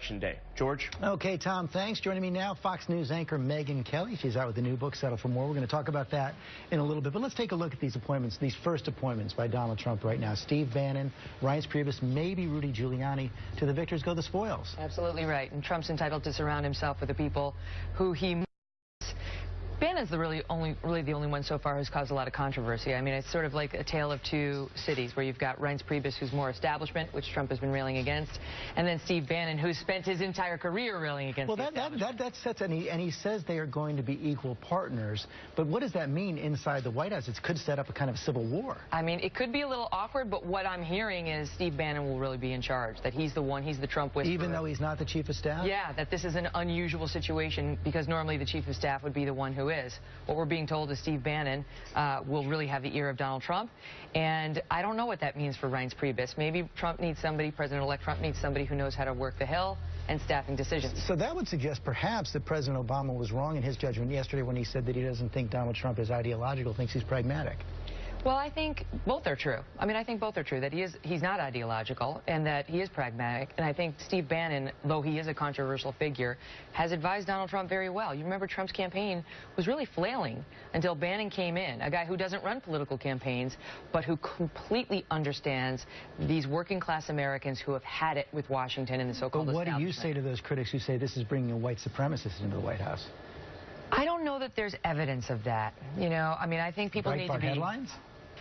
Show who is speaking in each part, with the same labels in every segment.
Speaker 1: Day. George?
Speaker 2: Okay, Tom, thanks. Joining me now, Fox News anchor Megyn Kelly. She's out with the new book, Settle for More. We're going to talk about that in a little bit. But let's take a look at these appointments, these first appointments by Donald Trump right now. Steve Bannon, Reince Priebus, maybe Rudy Giuliani. To the victors go the spoils.
Speaker 3: Absolutely right. And Trump's entitled to surround himself with the people who he... Bannon's really the only one so far who's caused a lot of controversy. I mean, it's sort of like a tale of two cities, where you've got Reince Priebus, who's more establishment, which Trump has been railing against, and then Steve Bannon, who's spent his entire career railing against. Well,
Speaker 2: that sets, and he says they are going to be equal partners. But what does that mean inside the White House? It could set up a kind of civil war.
Speaker 3: I mean, it could be a little awkward, but what I'm hearing is Steve Bannon will really be in charge. That he's the one, he's the Trump whisperer.
Speaker 2: Even though he's not the chief of staff?
Speaker 3: Yeah, that this is an unusual situation, because normally the chief of staff would be the one who is. What we're being told is Steve Bannon will really have the ear of Donald Trump, and I don't know what that means for Reince Priebus. Maybe Trump needs somebody, President-elect Trump needs somebody who knows how to work the Hill and staffing decisions.
Speaker 2: So that would suggest perhaps that President Obama was wrong in his judgment yesterday when he said that he doesn't think Donald Trump is ideological, thinks he's pragmatic.
Speaker 3: Well, I think both are true. I mean, I think both are true, that he's not ideological and that he is pragmatic. And I think Steve Bannon, though he is a controversial figure, has advised Donald Trump very well. You remember Trump's campaign was really flailing until Bannon came in, a guy who doesn't run political campaigns, but who completely understands these working-class Americans who have had it with Washington and the so-called establishment.
Speaker 2: But what do you say to those critics who say this is bringing a white supremacist into the White House?
Speaker 3: I don't know that there's evidence of that. You know, I mean, I think people need to be...
Speaker 2: headlines?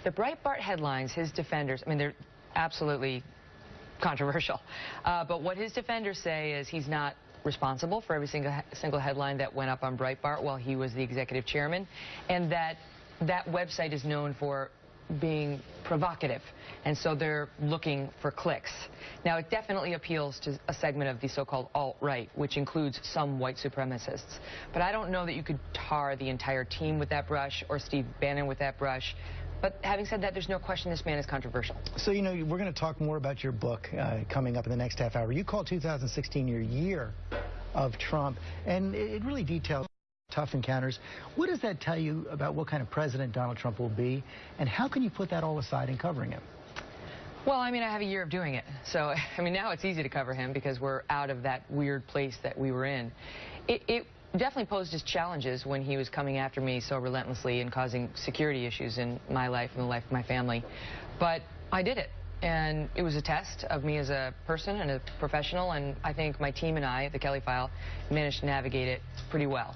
Speaker 3: The Breitbart headlines, his defenders, I mean, they're absolutely controversial. But what his defenders say is he's not responsible for every single headline that went up on Breitbart while he was the executive chairman, and that website is known for being provocative, and so they're looking for clicks. Now, it definitely appeals to a segment of the so-called alt-right, which includes some white supremacists. But I don't know that you could tar the entire team with that brush or Steve Bannon with that brush. But having said that, there's no question this man is controversial. So, you know, we're going to talk more about your book coming up in the next half hour. You call 2016 your year of Trump, and it really details tough encounters. What does that tell you about what kind of president Donald Trump will be, and how can you put that all aside in covering him? Well, I mean, I have a year of doing it. So, I mean, now it's easy to cover him because we're out of that weird place that we were in. It definitely posed his challenges when he was coming after me so relentlessly and causing security issues in my life and the life of my family. But I did it. And it was a test of me as a person and a professional, and I think my team and I, the Kelly File, managed to navigate it pretty well.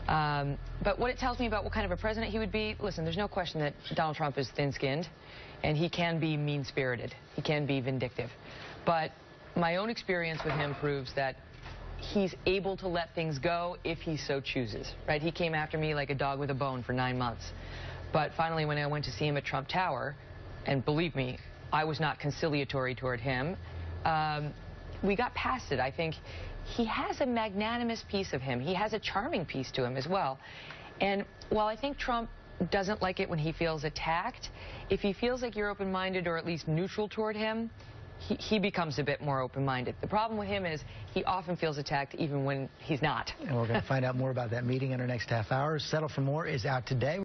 Speaker 3: But what it tells me about what kind of a president he would be, listen, there's no question that Donald Trump is thin-skinned, and he can be mean-spirited. He can be vindictive. But my own experience with him proves that he's able to let things go if he so chooses, right? He came after me like a dog with a bone for 9 months. But finally, when I went to see him at Trump Tower, and believe me, I was not conciliatory toward him, we got past it. I think he has a magnanimous piece of him. He has a charming piece to him as well. And while I think Trump doesn't like it when he feels attacked, if he feels like you're open-minded or at least neutral toward him, he becomes a bit more open-minded. The problem with him is he often feels attacked even when he's not.
Speaker 2: And we're going to find out more about that meeting in our next half hour. Settle for More is out today.